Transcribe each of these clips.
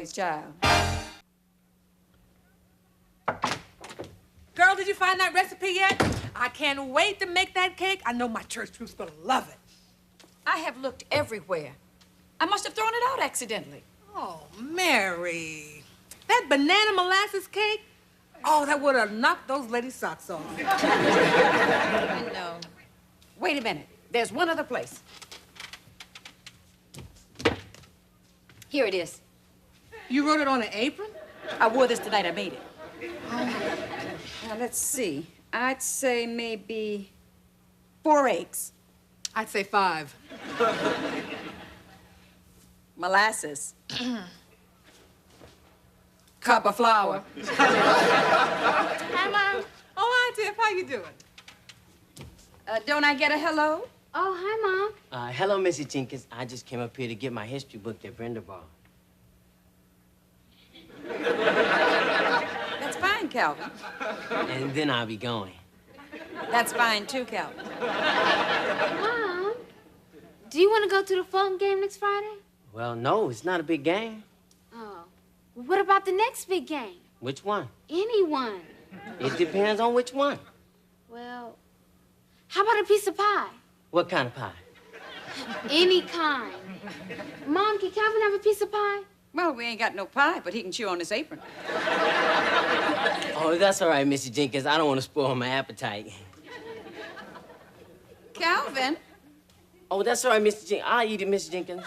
always, child. Girl, did you find that recipe yet? I can't wait to make that cake. I know my church troops gonna love it. I have looked everywhere. I must have thrown it out accidentally. Oh, Mary. That banana molasses cake? Oh, that would have knocked those ladies' socks off. No. Wait a minute. There's one other place. Here it is. You wrote it on an apron? I wore this tonight. I made it. Now, let's see. I'd say maybe 4 eggs. I'd say 5. Molasses. Cup of flour. Hi, Mom. Oh, hi, Tiff. How you doing? Don't I get a hello? Oh, hi, Mom. Hello, Mrs. Jenkins. I just came up here to get my history book that Brenda bought. That's fine, Calvin. And then I'll be going. That's fine, too, Calvin. Mom, do you want to go to the Fulton game next Friday? Well, no, it's not a big game. Oh. Well, what about the next big game? Which one? Anyone. It depends on which one. Well, how about a piece of pie? What kind of pie? Any kind. Mom, can Calvin have a piece of pie? Well, we ain't got no pie, but he can chew on his apron. Oh, that's all right, Mrs. Jenkins. I don't want to spoil my appetite. Calvin? Oh, that's all right, Mr. Jenkins. I'll eat it, Mrs. Jenkins.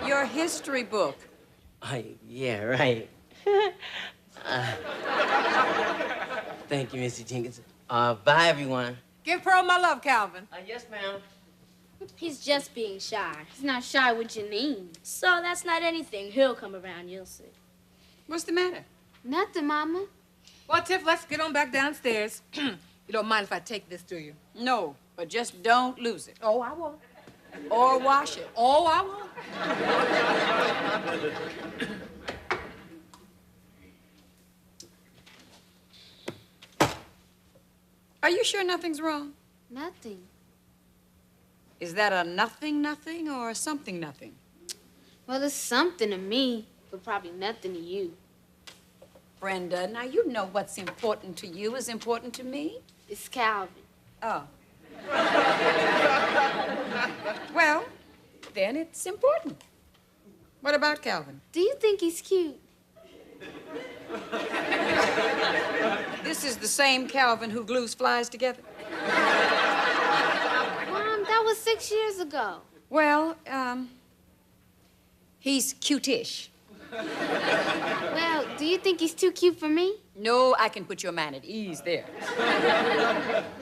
Your history book. Yeah, right. Thank you, Mrs. Jenkins. Bye, everyone. Give Pearl my love, Calvin. Yes, ma'am. He's just being shy. He's not shy with Janine. So that's not anything. He'll come around, you'll see. What's the matter? Nothing, Mama. Well, Tiff, let's get on back downstairs. You don't mind if I take this to you? No, but just don't lose it. Oh, I won't. Or wash it. Oh, I won't. Are you sure nothing's wrong? Nothing. Is that a nothing or a something nothing? Well, it's something to me, but probably nothing to you. Brenda, now you know what's important to you is important to me. It's Calvin. Oh. Well, then it's important. What about Calvin? Do you think he's cute? This is the same Calvin who glues flies together? Mom, that was 6 years ago. Well, he's cute-ish. Well, do you think he's too cute for me? No, I can put your man at ease there.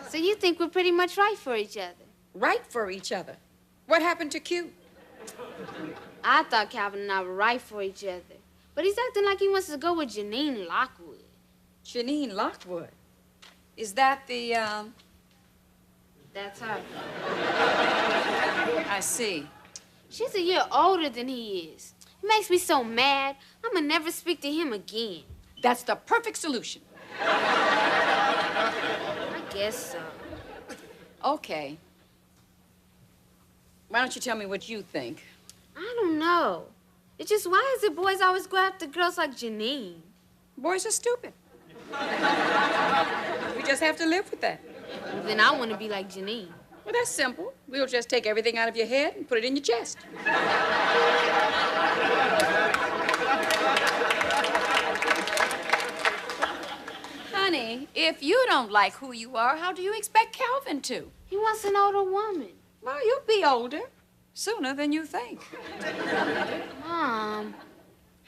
So you think we're pretty much right for each other? Right for each other. What happened to cute? I thought Calvin and I were right for each other. But he's acting like he wants to go with Janine Lockwood. Janine Lockwood. Is that the, That's her. I see. She's a year older than he is. It makes me so mad. I'm gonna never speak to him again. That's the perfect solution. I guess so. Okay. Why don't you tell me what you think? I don't know. It's just, why is it boys always go after girls like Janine? Boys are stupid. We just have to live with that. Well, then I want to be like Janine. Well, that's simple. We'll just take everything out of your head and put it in your chest. Honey, if you don't like who you are, how do you expect Calvin to? He wants an older woman. Well, you'll be older sooner than you think. Mom.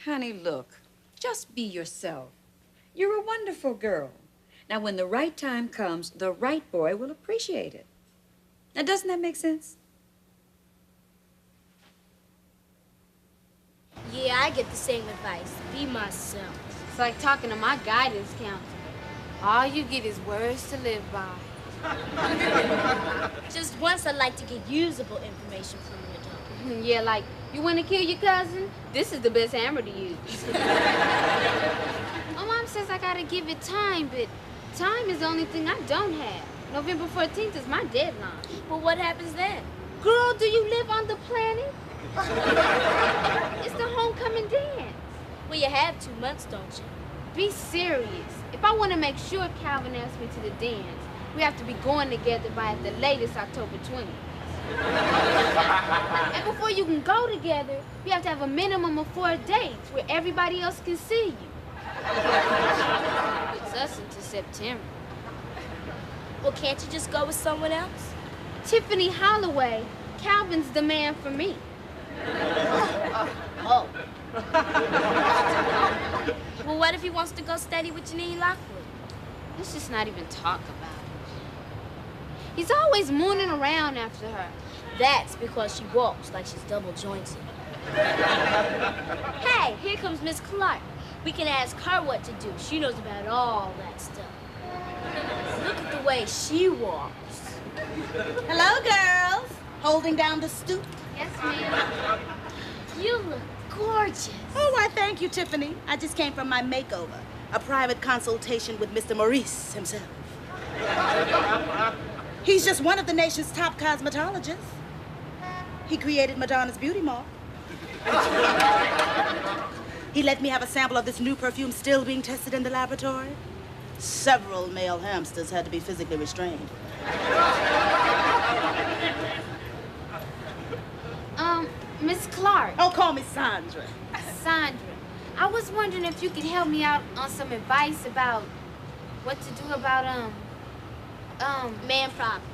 Honey, look, just be yourself. You're a wonderful girl. Now, when the right time comes, the right boy will appreciate it. Now, doesn't that make sense? Yeah, I get the same advice. Be myself. It's like talking to my guidance counselor. All you get is words to live by. Just once I like to get usable information from an adult. Yeah, like, you want to kill your cousin? This is the best hammer to use. My mom says I gotta give it time, but time is the only thing I don't have. November 14th is my deadline. Well, what happens then? Girl, do you live on the planet? It's the homecoming dance. Well, you have 2 months, don't you? Be serious. If I want to make sure Calvin asks me to the dance, we have to be going together by at the latest October 20th. And before you can go together, you have to have a minimum of 4 dates where everybody else can see you. It's us into September. Well, can't you just go with someone else? Tiffany Holloway, Calvin's the man for me. Oh. Well, what if he wants to go steady with Janine Lockwood? Let's just not even talk about it. He's always mooning around after her. That's because she walks like she's double jointed. Hey, here comes Miss Clark. We can ask her what to do. She knows about all that stuff. Look at the way she walks. Hello, girls. Holding down the stoop. Yes, ma'am. You look gorgeous. Oh, why, thank you, Tiffany. I just came from my makeover. A private consultation with Mr. Maurice himself. He's just one of the nation's top cosmetologists. He created Madonna's beauty mark. He let me have a sample of this new perfume still being tested in the laboratory. Several male hamsters had to be physically restrained. Miss Clark. Oh, call me Sandra. Sandra, I was wondering if you could help me out on some advice about what to do about, Man problems.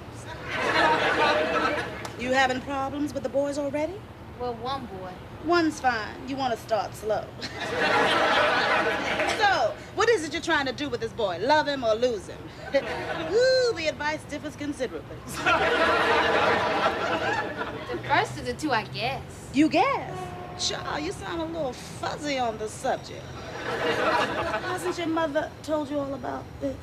You having problems with the boys already? well, one boy. One's fine. You want to start slow. So, what is it you're trying to do with this boy? Love him or lose him? Ooh, the advice differs considerably. The first of the two, I guess. You guess? Child, you sound a little fuzzy on the subject. Hasn't your mother told you all about this?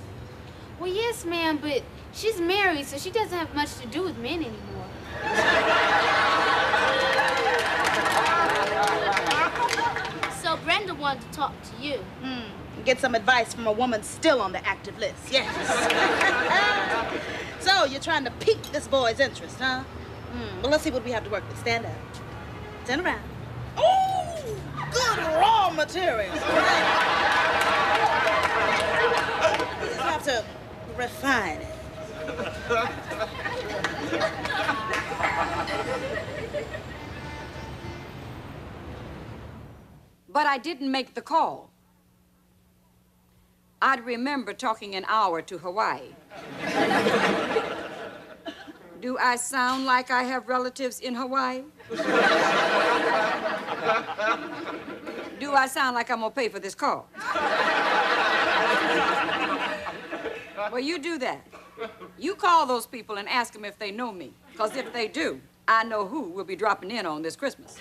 Well, yes, ma'am, but she's married, so she doesn't have much to do with men anymore. So Brenda wanted to talk to you. Get some advice from a woman still on the active list, yes. So, you're trying to pique this boy's interest, huh? Well, let's see what we have to work with. Stand up. Turn around. Oh, good raw material. We just have to refine it. But I didn't make the call. I'd remember talking an hour to Hawaii. Do I sound like I have relatives in Hawaii? Do I sound like I'm gonna pay for this call? Well, you do that. You call those people and ask them if they know me. Because if they do, I know who will be dropping in on this Christmas.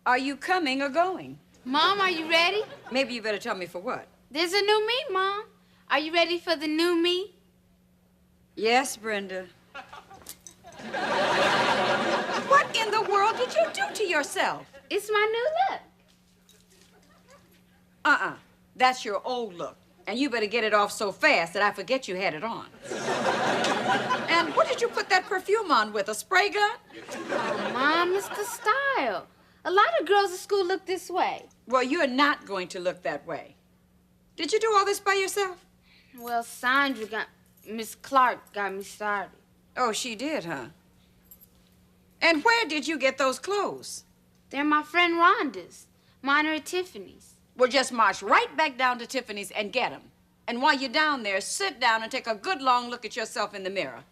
Are you coming or going? Mom, are you ready? Maybe you better tell me for what. There's a new me, Mom. Are you ready for the new me? Yes, Brenda. What in the world did you do to yourself? It's my new look. That's your old look. And you better get it off so fast that I forget you had it on. And what did you put that perfume on with, a spray gun? Oh, Mom, it's the style. A lot of girls at school look this way. Well, you're not going to look that way. Did you do all this by yourself? Well, Miss Clark got me started. Oh, she did, huh? And where did you get those clothes? They're my friend Rhonda's. Mine are at Tiffany's. Well, just march right back down to Tiffany's and get them. And while you're down there, sit down and take a good long look at yourself in the mirror.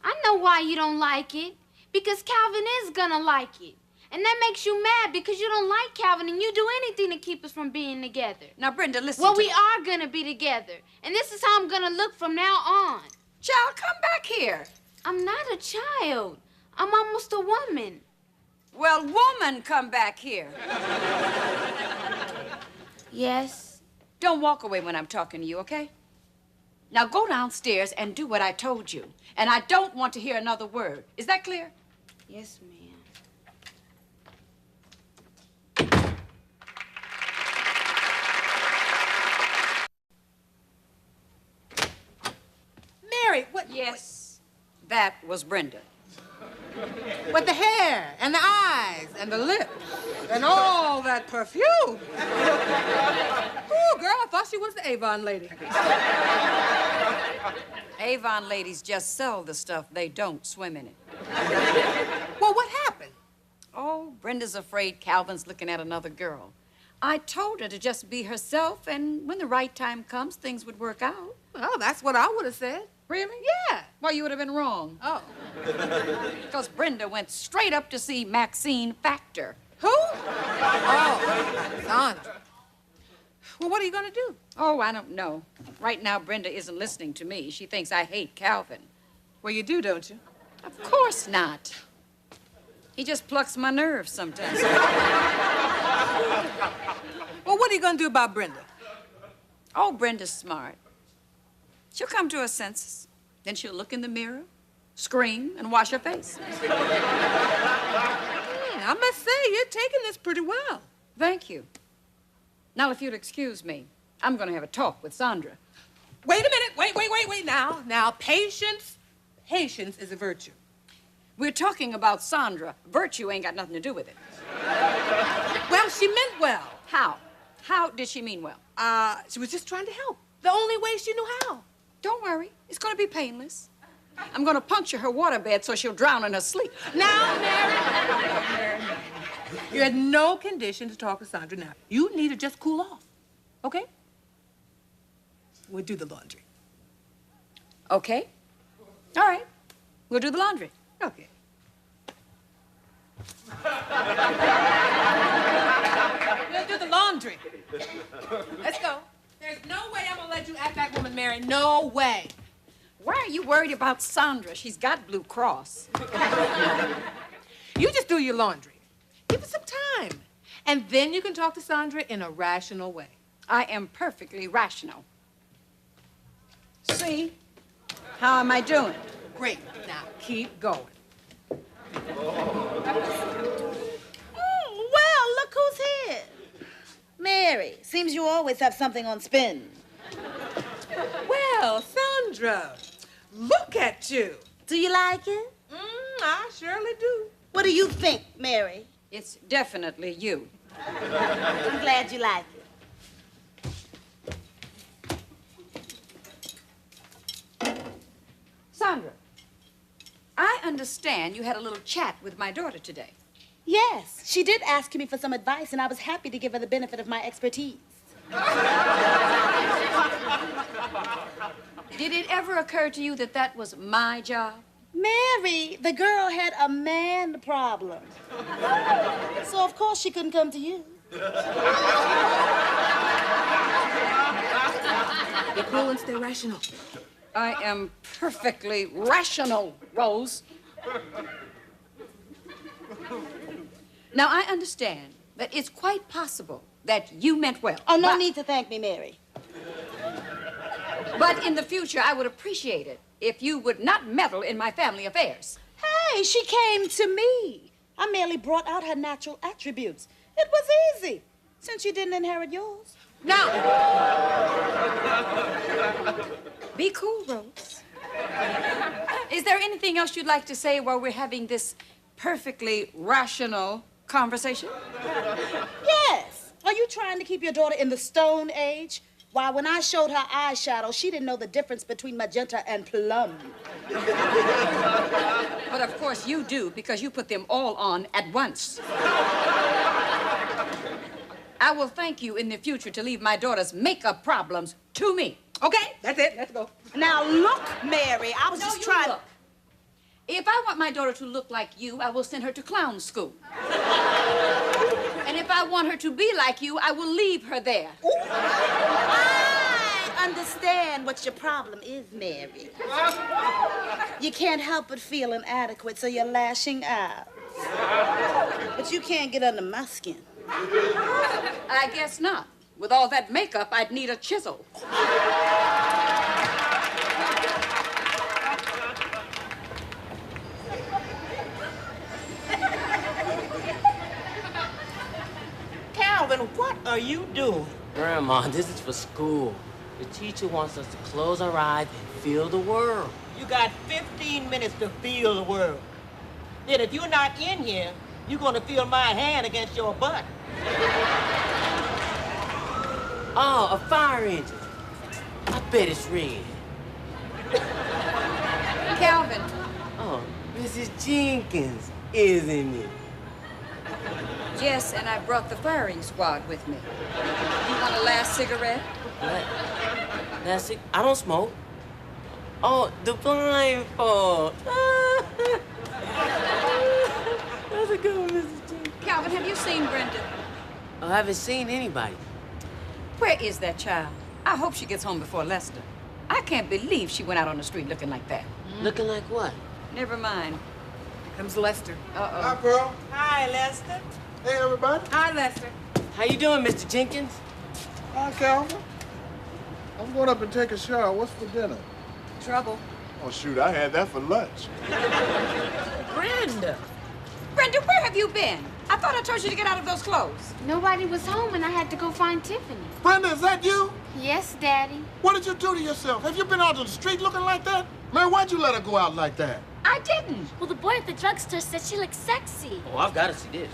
I know why you don't like it. Because Calvin is gonna like it. And that makes you mad because you don't like Calvin and you do anything to keep us from being together. Now, Brenda, listen Well, we are gonna be together. And this is how I'm gonna look from now on. Child, come back here. I'm not a child. I'm almost a woman. Well, woman, come back here. Yes. Don't walk away when I'm talking to you, okay? Now go downstairs and do what I told you. And I don't want to hear another word. Is that clear? Yes, ma'am. Yes, that was Brenda. With the hair and the eyes and the lips and all that perfume. Ooh, girl, I thought she was the Avon lady. Avon ladies just sell the stuff. They don't swim in it. Well, what happened? Oh, Brenda's afraid Calvin's looking at another girl. I told her to just be herself, and when the right time comes, things would work out. Well, that's what I would have said. Really? Yeah. Well, you would have been wrong. Oh. Because Brenda went straight up to see Maxine Factor. Who? Oh, Sandra. Well, what are you gonna do? Oh, I don't know. Right now, Brenda isn't listening to me. She thinks I hate Calvin. Well, you do, don't you? Of course not. He just plucks my nerves sometimes. Well, what are you gonna do about Brenda? Oh, Brenda's smart. She'll come to her senses. Then she'll look in the mirror, scream, and wash her face. I must say, you're taking this pretty well. Thank you. Now, if you'd excuse me, I'm going to have a talk with Sandra. Wait a minute. Wait. Now, patience. Patience is a virtue. We're talking about Sandra. Virtue ain't got nothing to do with it. Well, she meant well. How? How did she mean well? She was just trying to help. The only way she knew how. Don't worry. It's going to be painless. I'm going to puncture her waterbed so she'll drown in her sleep. Now, Mary. You're in no condition to talk to Sandra now. You need to just cool off, okay? We'll do the laundry. Okay. All right. We'll do the laundry. Okay. We'll do the laundry. Let's go. There's no way I'm gonna let you act that woman, Mary. No way. Why are you worried about Sandra? She's got Blue Cross. You just do your laundry. Give it some time. And then you can talk to Sandra in a rational way. I am perfectly rational. See? How am I doing? Great. Now, keep going. Well, look who's here. Mary, seems you always have something on spin. Well, Sandra, look at you. Do you like it? I surely do. What do you think, Mary? It's definitely you. I'm glad you like it. Sandra, I understand you had a little chat with my daughter today. Yes, she did ask me for some advice, and I was happy to give her the benefit of my expertise. Did it ever occur to you that that was my job? Mary, the girl had a man problem. So, of course, she couldn't come to you. Be cool and stay rational. I am perfectly rational, Rose. Now, I understand that it's quite possible that you meant well. Oh, no need to thank me, Mary. But in the future, I would appreciate it if you would not meddle in my family affairs. Hey, she came to me. I merely brought out her natural attributes. It was easy, since you didn't inherit yours. Now, Be cool, Rose. Is there anything else you'd like to say while we're having this perfectly rational conversation? Yes. Are you trying to keep your daughter in the Stone Age? Why, when I showed her eyeshadow, she didn't know the difference between magenta and plum. But of course you do, because you put them all on at once. I will thank you in the future to leave my daughter's makeup problems to me. okay, that's it. Let's go. Now, look, Mary, I was No, just you trying... look. If I want my daughter to look like you, I will send her to clown school. And if I want her to be like you, I will leave her there. I understand what your problem is, Mary. You can't help but feel inadequate, so you're lashing out. But you can't get under my skin. I guess not. With all that makeup, I'd need a chisel. Calvin, what are you doing? Grandma, this is for school. The teacher wants us to close our eyes and feel the world. You got 15 minutes to feel the world. Then if you're not in here, you're gonna feel my hand against your butt. Oh, a fire engine. I bet it's red. Calvin. Oh, Mrs. Jenkins, isn't it? Yes, and I brought the firing squad with me. You want a last cigarette? What? That's it. I don't smoke. Oh, the blindfold. That's a good one, Mrs. Jenkins. Calvin, have you seen Brenda? I haven't seen anybody. Where is that child? I hope she gets home before Lester. I can't believe she went out on the street looking like that. Looking like what? Never mind. Here comes Lester. Uh-oh. Hi, Pearl. Hi, Lester. Hey, everybody. Hi, Lester. How you doing, Mr. Jenkins? Hi, Calvin. I'm going up and take a shower. What's for dinner? Trouble. Oh, shoot, I had that for lunch. Brenda! Brenda, where have you been? I thought I told you to get out of those clothes. Nobody was home and I had to go find Tiffany. Brenda, is that you? Yes, Daddy. What did you do to yourself? Have you been out on the street looking like that? Man, why'd you let her go out like that? I didn't. Well, the boy at the drugstore said she looked sexy. Oh, I've got to see this.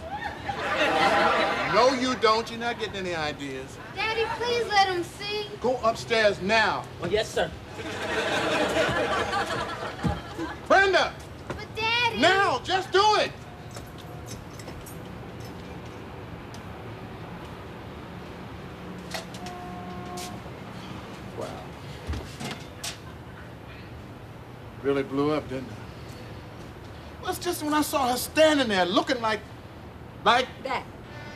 No, you don't. You're not getting any ideas. Daddy, please let him see. Go upstairs now. Oh, yes, sir. Brenda! But Daddy... Now! Just do it! Wow. Really blew up, didn't it? Well, it's just when I saw her standing there looking like... That.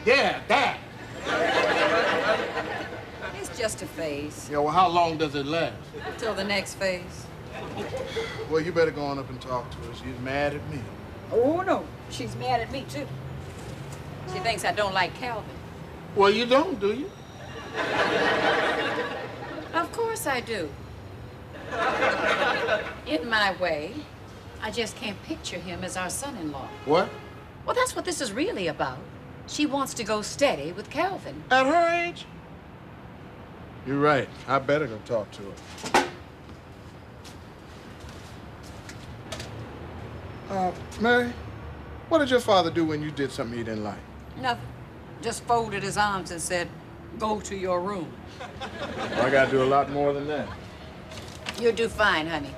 Yeah, that. It's just a phase. Yeah, well, how long does it last? Till the next phase. Well, you better go on up and talk to her. She's mad at me. Oh, no. She's mad at me, too. She thinks I don't like Calvin. Well, you don't, do you? Of course I do. In my way, I just can't picture him as our son-in-law. What? Well, that's what this is really about. She wants to go steady with Calvin. At her age? You're right. I better go talk to her. Mary, what did your father do when you did something he didn't like? Nothing. Just folded his arms and said, go to your room. Well, I gotta do a lot more than that. You'll do fine, honey.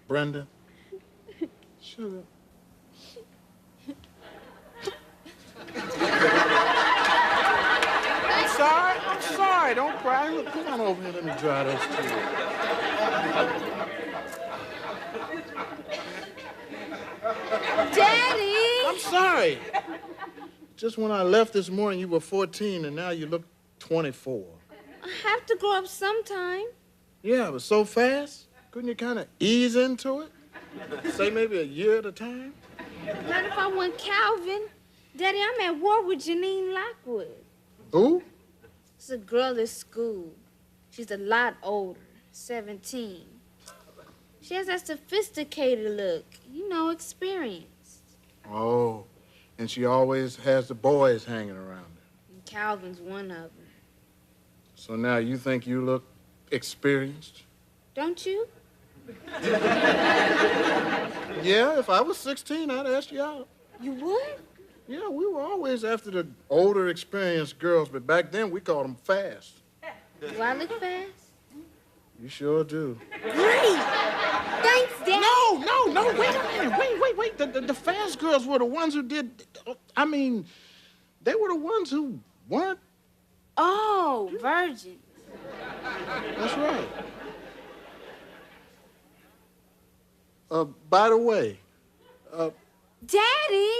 Brenda, shut up. I'm sorry. Don't cry. Look, come on over here. Let me dry those tears. Daddy! I'm sorry. Just when I left this morning, you were 14, and now you look 24. I have to grow up sometime. Yeah, but so fast. Couldn't you kind of ease into it? Say maybe a year at a time? Not if I want Calvin. Daddy, I'm at war with Janine Lockwood. Who? It's a girl at school. She's a lot older, 17. She has that sophisticated look, you know, experienced. Oh, and she always has the boys hanging around her. And Calvin's one of them. So now you think you look experienced? Don't you? Yeah, if I was 16, I'd ask you out. You would? Yeah, we were always after the older, experienced girls, but back then we called them fast. Do I look fast? You sure do. Great! Thanks, Dad. No, wait a minute. Wait. The fast girls were the ones who did, I mean, they were the ones who weren't. Oh, virgin. That's right. By the way, Daddy,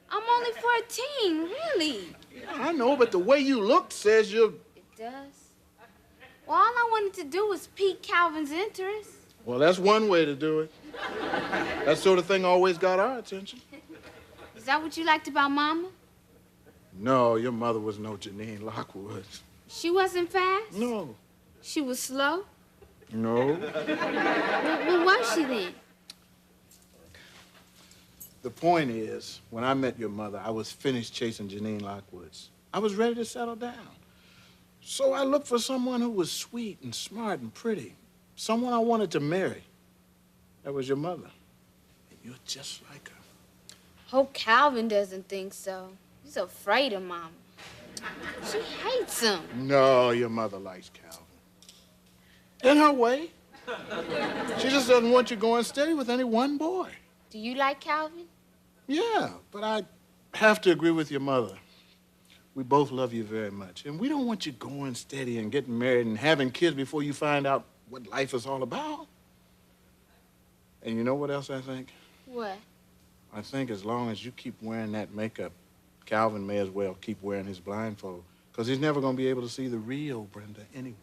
I'm only 14, really. I know, but the way you look says you're... It does. Well, all I wanted to do was pique Calvin's interest. Well, that's one way to do it. That sort of thing always got our attention. Is that what you liked about Mama? No, your mother was no Janine Lockwood. She wasn't fast? No. She was slow? No. What was she then? The point is, when I met your mother, I was finished chasing Janine Lockwood's. I was ready to settle down. So I looked for someone who was sweet and smart and pretty. Someone I wanted to marry. That was your mother. And you're just like her. Hope Calvin doesn't think so. He's afraid of Mama. She hates him. No, your mother likes Calvin. In her way. She just doesn't want you going steady with any one boy. Do you like Calvin? Yeah, but I have to agree with your mother. We both love you very much, and we don't want you going steady and getting married and having kids before you find out what life is all about. And you know what else I think? What? I think as long as you keep wearing that makeup, Calvin may as well keep wearing his blindfold, because he's never going to be able to see the real Brenda anyway.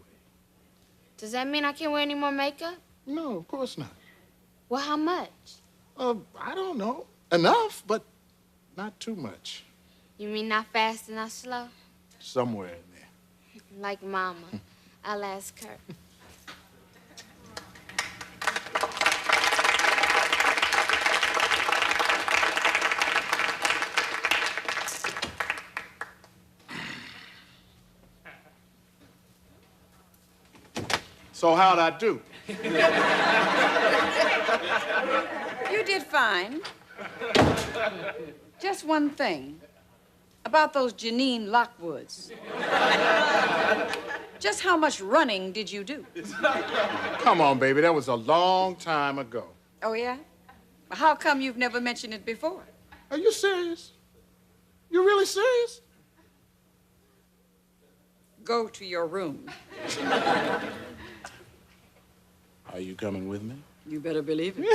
Does that mean I can't wear any more makeup? No, of course not. Well, how much? I don't know. Enough, but not too much. You mean not fast and not slow? Somewhere in there. Like Mama. I'll ask her. So how'd I do? You did fine. Just one thing. About those Janine Lockwoods. Just how much running did you do? Come on, baby. That was a long time ago. Oh, yeah? How come you've never mentioned it before? Are you serious? You really serious? Go to your room. Are you coming with me? You better believe it.